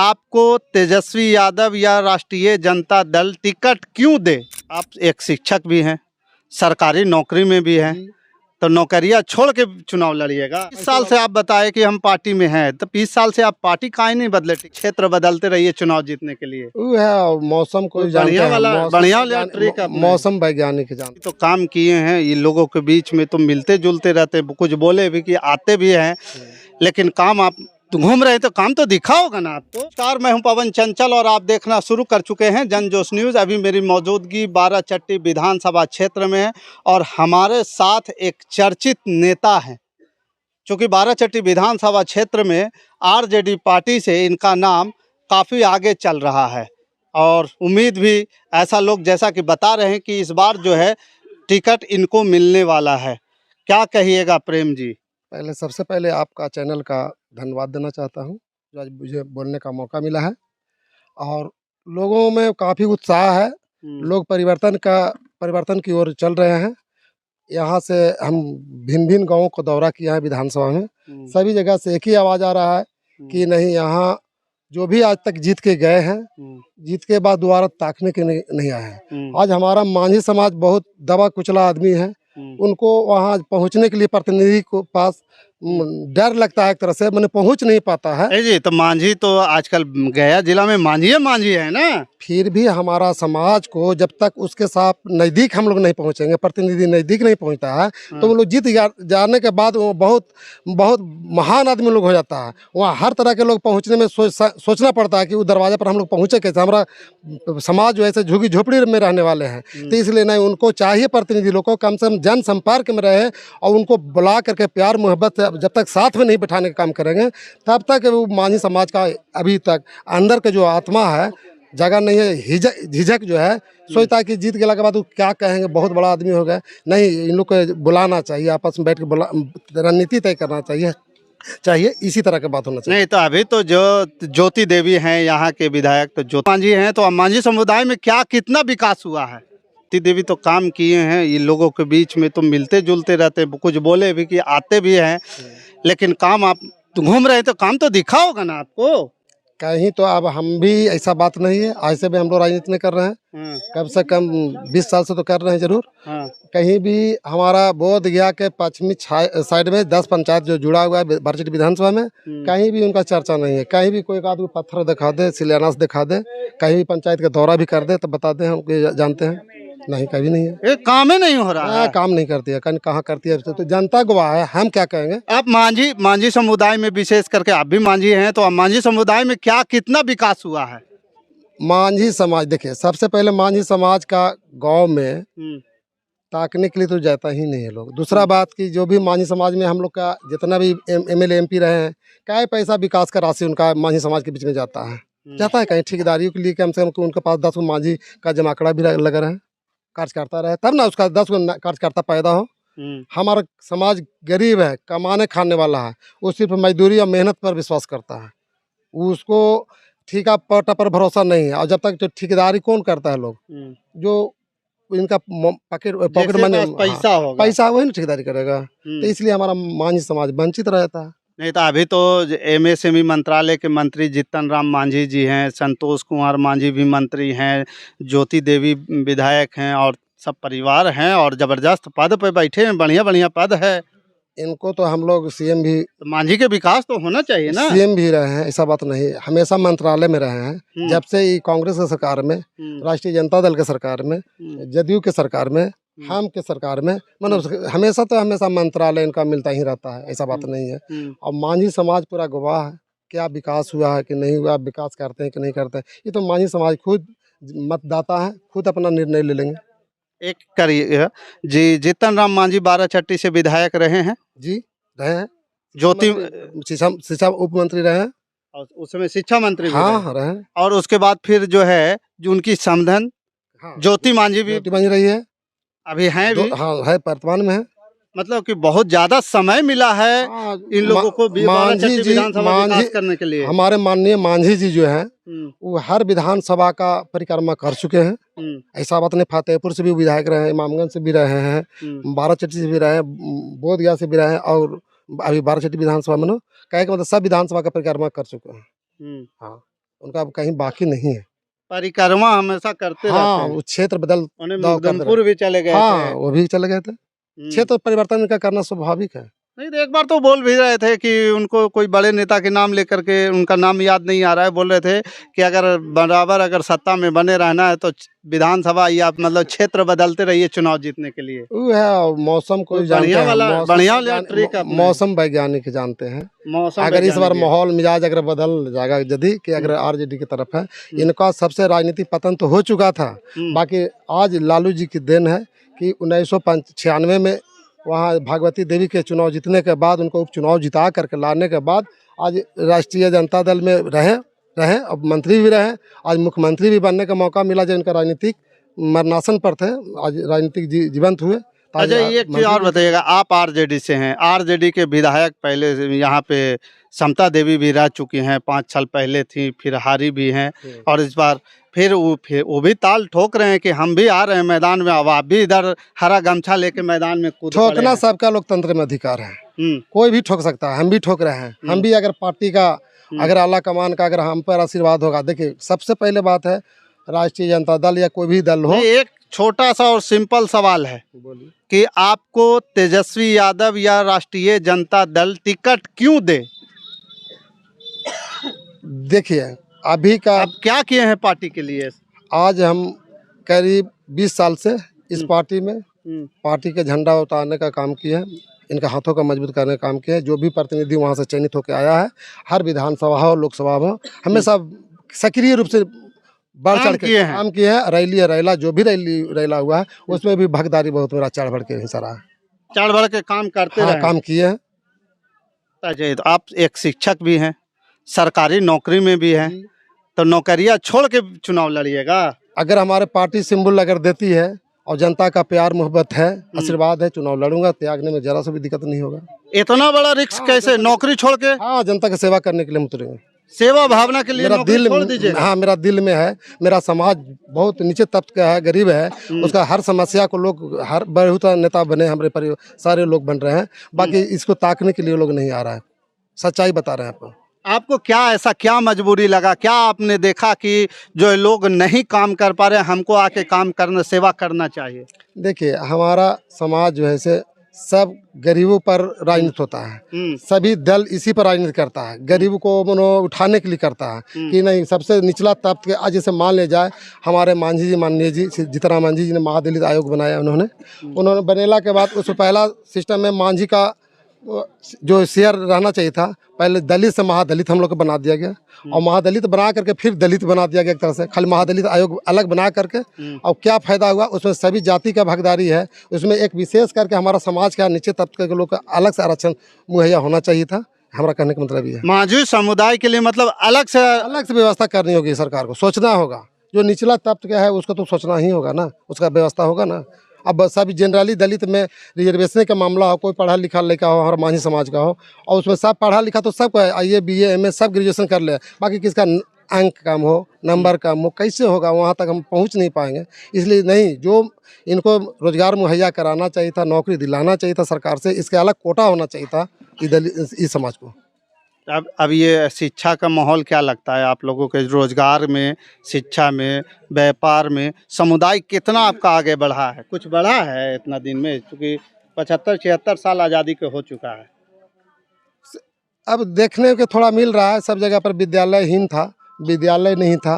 आपको तेजस्वी यादव या राष्ट्रीय जनता दल टिकट क्यों दे? आप एक शिक्षक भी हैं, सरकारी नौकरी में भी हैं, तो नौकरियां छोड़ के चुनाव लड़िएगा। 20 साल से आप बताए कि हम पार्टी में हैं, तो 20 साल से आप पार्टी काहे नहीं बदले? क्षेत्र बदलते रहिए चुनाव जीतने के लिए। वो है मौसम को बढ़िया वाला ट्रिक मौसम वैज्ञानिक जानते तो काम किए हैं। ये लोगों के बीच में तो मिलते जुलते रहते हैं, कुछ बोले भी कि आते भी हैं, लेकिन काम आप घूम रहे हैं तो काम तो दिखा होगा ना आपको। नमस्कार, मैं हूं पवन चंचल और आप देखना शुरू कर चुके हैं जनजोश न्यूज़। अभी मेरी मौजूदगी बाराचट्टी विधानसभा क्षेत्र में है और हमारे साथ एक चर्चित नेता हैं। चूँकि बाराचट्टी विधानसभा क्षेत्र में आरजेडी पार्टी से इनका नाम काफ़ी आगे चल रहा है और उम्मीद भी ऐसा लोग जैसा कि बता रहे हैं कि इस बार जो है टिकट इनको मिलने वाला है। क्या कहिएगा प्रेम जी? पहले सबसे पहले आपका चैनल का धन्यवाद देना चाहता हूं, जो आज मुझे बोलने का मौका मिला है और लोगों में काफ़ी उत्साह है। लोग परिवर्तन की ओर चल रहे हैं। यहाँ से हम भिन्न भिन्न गांवों को दौरा किया है विधानसभा में, सभी जगह से एक ही आवाज़ आ रहा है कि नहीं, यहाँ जो भी आज तक जीत के गए हैं, जीत के बाद दोबारा ताकने के नहीं आए हैं। आज हमारा मांझी समाज बहुत दबा कुचला आदमी है, उनको वहाँ पहुँचने के लिए प्रतिनिधि को पास डर लगता है, एक तरह से मैंने पहुँच नहीं पाता है। जी, तो मांझी तो आजकल गया जिला में मांझी है ना। फिर भी हमारा समाज को जब तक उसके साथ नज़दीक हम लोग नहीं पहुँचेंगे, प्रतिनिधि नज़दीक नहीं पहुँचता है, तो वो लोग जीत जाने के बाद वो बहुत महान आदमी लोग हो जाता है। वहाँ हर तरह के लोग पहुँचने में सोचना पड़ता है कि उस दरवाजे पर हम लोग पहुँचे कैसे। हमारा समाज जो ऐसे झुग्गी झोपड़ी में रहने वाले हैं, तो इसलिए नहीं, उनको चाहिए प्रतिनिधि लोग को कम से कम जन संपर्क में रहे और उनको बुला करके प्यार मोहब्बत जब तक साथ में नहीं बैठाने का काम करेंगे, तब तक वो मांझी समाज का अभी तक अंदर के जो आत्मा है, जगह नहीं है, झिझक जो है, सोचता है कि जीत गया के बाद वो क्या कहेंगे, बहुत बड़ा आदमी हो गया। नहीं, इन लोग को बुलाना चाहिए, आपस में बैठ के रणनीति तय करना चाहिए, इसी तरह की बात होना चाहिए। नहीं, तो अभी तो जो ज्योति देवी हैं यहाँ के विधायक, तो ज्योति मांझी हैं, तो मांझी समुदाय में क्या कितना विकास हुआ है? ज्योति देवी तो काम किए हैं, ये लोगों के बीच में तो मिलते जुलते रहते हैं, कुछ बोले भी कि आते भी हैं, लेकिन काम आप घूम रहे हैं तो काम तो दिखा होगा ना आपको कहीं। तो अब हम भी ऐसा बात नहीं है, आज से भी हम लोग राजनीति में कर रहे हैं, कम से कम 20 साल से तो कर रहे हैं जरूर। कहीं भी हमारा बोध गया के पश्चिमी साइड में 10 पंचायत जो जुड़ा हुआ है बाराचट्टी विधानसभा में, कहीं भी उनका चर्चा नहीं है। कहीं भी कोई आदमी पत्थर दिखा दे, शिलान्यास दिखा दे, कहीं भी पंचायत का दौरा भी कर दे तो बता दे, हम जानते हैं, नहीं, कभी नहीं है। एक काम ही नहीं हो रहा है। काम नहीं करती है, कहाँ करती है, तो जनता गवाह है, हम क्या कहेंगे। आप मांझी समुदाय में विशेष करके आप भी मांझी हैं, तो मांझी समुदाय में क्या कितना विकास हुआ है? मांझी समाज देखिए, सबसे पहले मांझी समाज का गांव में ताकने के लिए तो जाता ही नहीं है लोग। दूसरा बात कि जो भी मांझी समाज में हम लोग का जितना भी MLA MP रहे हैं, क्या पैसा विकास का राशि उनका मांझी समाज के बीच में जाता है कहीं ठेकेदारियों के लिए, कम से कम उनके पास 10 मांझी का जमाकड़ा भी लगा रहे, कार्यकर्ता रहे, तब ना उसका 10 कार्यकर्ता पैदा हो। हमारा समाज गरीब है, कमाने खाने वाला है, वो सिर्फ मजदूरी और मेहनत पर विश्वास करता है, उसको ठेका पट्टा पर भरोसा नहीं है। और जब तक जो ठेकेदारी कौन करता है, लोग जो इनका पॉकेट मनी पैसा वही ना ठेकेदारी करेगा। तो इसलिए हमारा मांझी समाज वंचित रहता है। नहीं, तो अभी तो MSME मंत्रालय के मंत्री जीतन राम मांझी जी हैं, संतोष कुमार मांझी भी मंत्री हैं, ज्योति देवी विधायक हैं और सब परिवार हैं और जबरदस्त पद पे बैठे हैं, बढ़िया पद है। इनको तो हम लोग CM भी, तो मांझी के विकास तो होना चाहिए ना। CM भी रहे हैं, ऐसा बात नहीं, हमेशा मंत्रालय में रहे हैं। जब से ये कांग्रेस की सरकार में, राष्ट्रीय जनता दल के सरकार में, जदयू के सरकार में, हम के सरकार में, मतलब हमेशा मंत्रालय इनका मिलता ही रहता है, ऐसा बात नहीं है। और मांझी समाज पूरा गवाह है, क्या विकास हुआ है कि नहीं हुआ, विकास करते हैं कि नहीं करते हैं, ये तो मांझी समाज खुद मतदाता है, खुद अपना निर्णय ले लेंगे। एक करिए जी, जीतन राम मांझी बाराचट्टी से विधायक रहे हैं जी, रहे हैं। ज्योति शिक्षा उप मंत्री रहे हैं और उस समय शिक्षा मंत्री भी रहे हैं। और उसके बाद फिर जो है जो उनकी समधन ज्योति मांझी रही है, अभी हैं भी, है, वर्तमान में है। मतलब कि बहुत ज्यादा समय मिला है इन लोगों को मांझी जी विकास करने के लिए। हमारे माननीय मांझी जी जो है वो हर विधानसभा का परिक्रमा कर चुके हैं, ऐसा बात नहीं। फतेहपुर से भी विधायक रहे हैं, इमामगंज से भी रहे हैं, बाराचट्टी से भी रहे हैं, बोधगया से भी रहे हैं और अभी बाराचट्टी विधानसभा में ना कहे मतलब सब विधानसभा का परिक्रमा कर चुके हैं। हाँ, उनका अब कहीं बाकी नहीं है। परिक्रमा हमेशा करते हाँ, रहते हैं। वो क्षेत्र बदल उन्हें दाव कर मुगदनपुर भी चले गए हाँ, थे। वो भी चले गए थे। क्षेत्र परिवर्तन इनका करना स्वाभाविक है। नहीं तो एक बार तो बोल भी रहे थे कि उनको कोई बड़े नेता के नाम लेकर के, उनका नाम याद नहीं आ रहा है, बोल रहे थे कि अगर सत्ता में बने रहना है तो विधानसभा या मतलब क्षेत्र बदलते रहिए चुनाव जीतने के लिए। वो है मौसम को तो जानते हैं, बढ़िया वाला ट्रिक अपने। मौसम वैज्ञानिक जानते हैं। मौसम अगर इस बार वैज्ञानिक है। माहौल मिजाज अगर बदल जाएगा यदि कि अगर आरजेडी की तरफ है, इनका सबसे राजनीतिक पतन तो हो चुका था। बाकी आज लालू जी की देन है कि 1996 में वहाँ भागवती देवी के चुनाव जीतने के बाद उनको उपचुनाव जिता करके लाने के बाद आज राष्ट्रीय जनता दल में रहे अब मंत्री भी रहे, आज मुख्यमंत्री भी बनने का मौका मिला। जब इनका राजनीतिक मरनासन पर थे, आज राजनीतिक जीवंत हुए। अच्छा, ये एक चीज और बताइएगा, आप आरजेडी से हैं, आरजेडी के विधायक पहले से यहाँ पे समता देवी भी रह चुकी हैं, 5 साल पहले थी, फिर हारी भी हैं, और इस बार फिर वो भी ताल ठोक रहे हैं कि हम भी आ रहे हैं मैदान में, अब आप भी इधर हरा गमछा लेके मैदान में कूद पड़े ठोकना हैं। सबका लोकतंत्र में अधिकार है, कोई भी ठोक सकता है, हम भी ठोक रहे हैं। हम भी अगर पार्टी का अगर आला कमान का अगर हम पर आशीर्वाद होगा, देखिए सबसे पहले बात है राष्ट्रीय जनता दल या कोई भी दल हो। एक छोटा सा और सिंपल सवाल है कि आपको तेजस्वी यादव या राष्ट्रीय जनता दल टिकट क्यों दे? देखिए अभी का आप क्या किए हैं पार्टी के लिए? आज हम करीब 20 साल से इस पार्टी में पार्टी के झंडा उतारने का काम किया है, इनका हाथों का मजबूत करने का काम किया है। जो भी प्रतिनिधि वहाँ से चयनित होकर आया है, हर विधानसभा हो लोकसभा हो, हमेशा सक्रिय रूप से बढ़ चढ़ के काम किए हैं। रैला जो भी रैला हुआ है उसमें भी भागीदारी बहुत मेरा चढ़ बढ़ के हिस्सा रहा है। चढ़ बढ़ के काम करते हाँ, रहे। काम किए हैं। अजय, तो आप एक शिक्षक भी हैं, सरकारी नौकरी में भी हैं, तो नौकरियां छोड़ के चुनाव लड़िएगा? अगर हमारे पार्टी सिंबल अगर देती है और जनता का प्यार मोहब्बत है, आशीर्वाद है, चुनाव लड़ूंगा, त्यागने में जरा सा भी दिक्कत नहीं होगा। इतना बड़ा रिस्क कैसे, नौकरी छोड़ के? हाँ, जनता की सेवा करने के लिए हम उतरेंगे। सेवा भावना के लिए मेरा नौकरी छोड़ दीजिए। हाँ, मेरा दिल में है, मेरा समाज बहुत नीचे तबके का है, गरीब है, उसका हर समस्या को लोग हर बहुत नेता बने, हमारे परिवार सारे लोग बन रहे हैं। बाकी इसको ताकने के लिए लोग नहीं आ रहा है, सच्चाई बता रहे हैं आपको। आपको क्या मजबूरी लगा, क्या आपने देखा कि जो लोग नहीं काम कर पा रहे, हमको आके काम करना, सेवा करना चाहिए? देखिए हमारा समाज जो है से सब गरीबों पर राजनीति होता है, सभी दल इसी पर राजनीति करता है, गरीब को उठाने के लिए करता है कि नहीं सबसे निचला तबके। आज जैसे मान ले जाए हमारे मांझी जी, माननीय जी जीतराम मांझी जी ने महादलित आयोग बनाया, उन्होंने बनेला के बाद उस पहला सिस्टम में मांझी का जो शेयर रहना चाहिए था, पहले दलित से महादलित हम लोग को बना दिया गया, और महादलित बना करके फिर दलित बना दिया गया एक तरह से, खाली महादलित आयोग अलग बना करके। और क्या फायदा हुआ उसमें? सभी जाति का भागीदारी है उसमें, एक विशेष करके हमारा समाज का नीचे तबके के लोग का अलग से आरक्षण मुहैया होना चाहिए था। हमारा कहने का मतलब ये है मांझी समुदाय के लिए मतलब अलग से व्यवस्था करनी होगी, सरकार को सोचना होगा। जो निचला तबका है उसको तो सोचना ही होगा ना, उसका व्यवस्था होगा ना। अब सभी जनरली दलित में रिजर्वेशन का मामला हो, कोई पढ़ा लिखा लड़का हो और मांझी समाज का हो, और उसमें सब पढ़ा लिखा तो सबको है, IAA BA MA सब ग्रेजुएशन कर ले, बाकी किसका अंक कम हो, नंबर कम हो, कैसे होगा? वहाँ तक हम पहुँच नहीं पाएंगे। इसलिए नहीं, जो इनको रोजगार मुहैया कराना चाहिए था, नौकरी दिलाना चाहिए था सरकार से, इसके अलग कोटा होना चाहिए था इस समाज को। अब ये शिक्षा का माहौल क्या लगता है आप लोगों के? रोजगार में, शिक्षा में, व्यापार में समुदाय कितना आपका आगे बढ़ा है? कुछ बढ़ा है इतना दिन में, क्योंकि 75-76 साल आज़ादी के हो चुका है। अब देखने को थोड़ा मिल रहा है, सब जगह पर विद्यालयहीन था, विद्यालय नहीं था,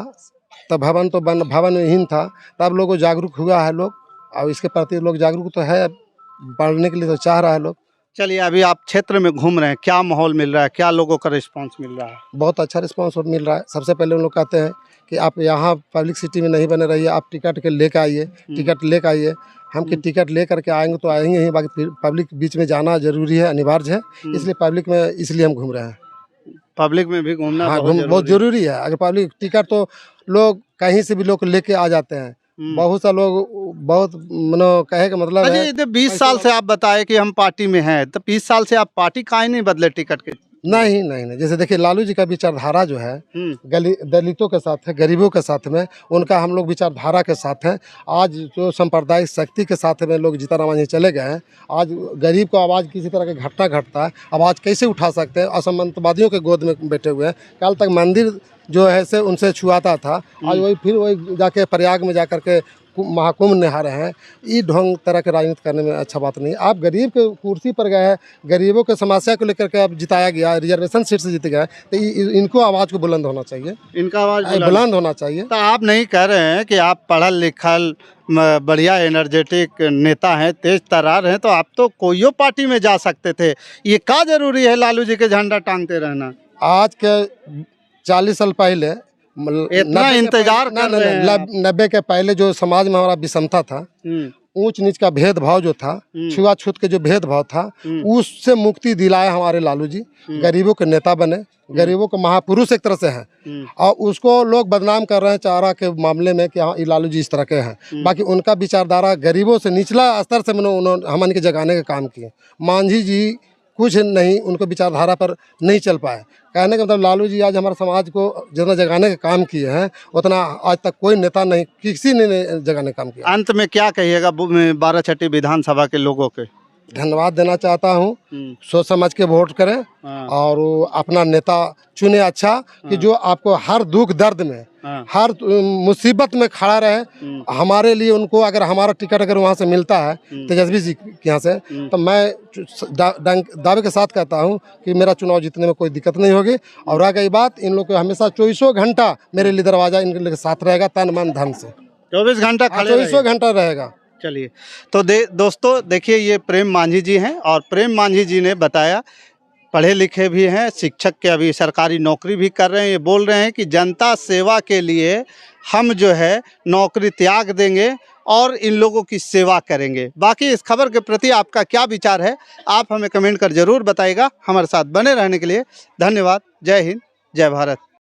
तब भवनहीन था, तब लोगों जागरूक हुआ है लोग, और इसके प्रति लोग जागरूक तो है, पढ़ने के लिए तो चाह रहा है लोग। चलिए, अभी आप क्षेत्र में घूम रहे हैं, क्या माहौल मिल रहा है, क्या लोगों का रिस्पांस मिल रहा है? बहुत अच्छा रिस्पांस मिल रहा है। सबसे पहले उन लोग कहते हैं कि आप यहाँ पब्लिक सिटी में नहीं बने रहिए, आप टिकट के लेकर आइए, टिकट लेकर आइए। हम कि टिकट ले करके आएंगे तो आएंगे ही, बाकी पब्लिक बीच में जाना जरूरी है, अनिवार्य है, इसलिए पब्लिक में इसलिए हम घूम रहे हैं। पब्लिक में भी घूमना बहुत जरूरी है। अगर पब्लिक टिकट तो लोग कहीं से भी लोग लेके आ जाते हैं, बहुत सा लोग बहुत कहे का मतलब है। 20 साल से आप बताए कि हम पार्टी में हैं, तो 20 साल से आप पार्टी काहे नहीं बदले टिकट के? नहीं, जैसे देखिए लालू जी का विचारधारा जो है दलितों के साथ है, गरीबों के साथ में, उनका हम लोग विचारधारा के साथ हैं। आज जो सांप्रदायिक शक्ति के साथ में लोग जीतराम मांझी चले गए हैं, आज गरीब को आवाज़ किसी तरह का घटना घटता है, आवाज़ कैसे उठा सकते हैं? असमंतवादियों के गोद में बैठे हुए हैं। कल तक मंदिर जो है से उनसे छुआता था, आज वही फिर वही जाके प्रयाग में जाकर के महाकुंभ नहा रहे हैं। ये ढंग तरह के राजनीति करने में अच्छा बात नहीं। आप गरीब के कुर्सी पर गए हैं, गरीबों के समस्या को लेकर के आप जिताया गया, रिजर्वेशन सीट से जीत गए, तो इनको आवाज़ को बुलंद होना चाहिए, इनका आवाज़ बुलंद होना चाहिए। तो आप नहीं कह रहे हैं कि आप पढ़ल लिखल बढ़िया एनर्जेटिक नेता हैं, तेज तर्रार हैं, तो आप तो कोई पार्टी में जा सकते थे। ये क्या जरूरी है लालू जी के झंडा टांगते रहना? आज के 40 साल पहले इतना इंतजार कर रहे हैं 90 के पहले जो समाज में हमारा विषमता था, ऊंच नीच का भेदभाव जो था, छुआछूत के जो भेदभाव था, उससे मुक्ति दिलाए हमारे लालू जी। गरीबों के नेता बने, गरीबों के महापुरुष एक तरह से हैं, और उसको लोग बदनाम कर रहे हैं चारा के मामले में कि हाँ ये लालू जी इस तरह के हैं। बाकी उनका विचारधारा गरीबों से निचला स्तर से उन्होंने हमन के जगाने का काम किए। मांझी जी कुछ नहीं, उनको विचारधारा पर नहीं चल पाए। कहने का मतलब लालू जी आज हमारे समाज को जितना जगाने का काम किए हैं उतना आज तक कोई नेता नहीं, किसी ने जगाने का काम किया। अंत में क्या कहिएगा 12 विधानसभा के लोगों के? धन्यवाद देना चाहता हूँ, सोच समझ के वोट करें और अपना नेता चुने अच्छा, कि जो आपको हर दुख दर्द में, हर मुसीबत में खड़ा रहे। हमारे लिए उनको अगर हमारा टिकट अगर वहाँ से मिलता है तेजस्वी जी के यहाँ से, तो मैं दावे के साथ कहता हूँ कि मेरा चुनाव जीतने में कोई दिक्कत नहीं होगी। और रह गई बात, इन लोग को हमेशा 24 घंटा मेरे लिए दरवाजा इनके साथ रहेगा, तन मन धन से 24 घंटा खड़े 24 घंटा रहेगा। चलिए, तो दोस्तों देखिए, ये प्रेम मांझी जी हैं, और प्रेम मांझी जी ने बताया पढ़े लिखे भी हैं, शिक्षक के अभी सरकारी नौकरी भी कर रहे हैं। ये बोल रहे हैं कि जनता सेवा के लिए हम जो है नौकरी त्याग देंगे और इन लोगों की सेवा करेंगे। बाकी इस खबर के प्रति आपका क्या विचार है, आप हमें कमेंट कर ज़रूर बताइएगा। हमारे साथ बने रहने के लिए धन्यवाद। जय हिंद, जय भारत।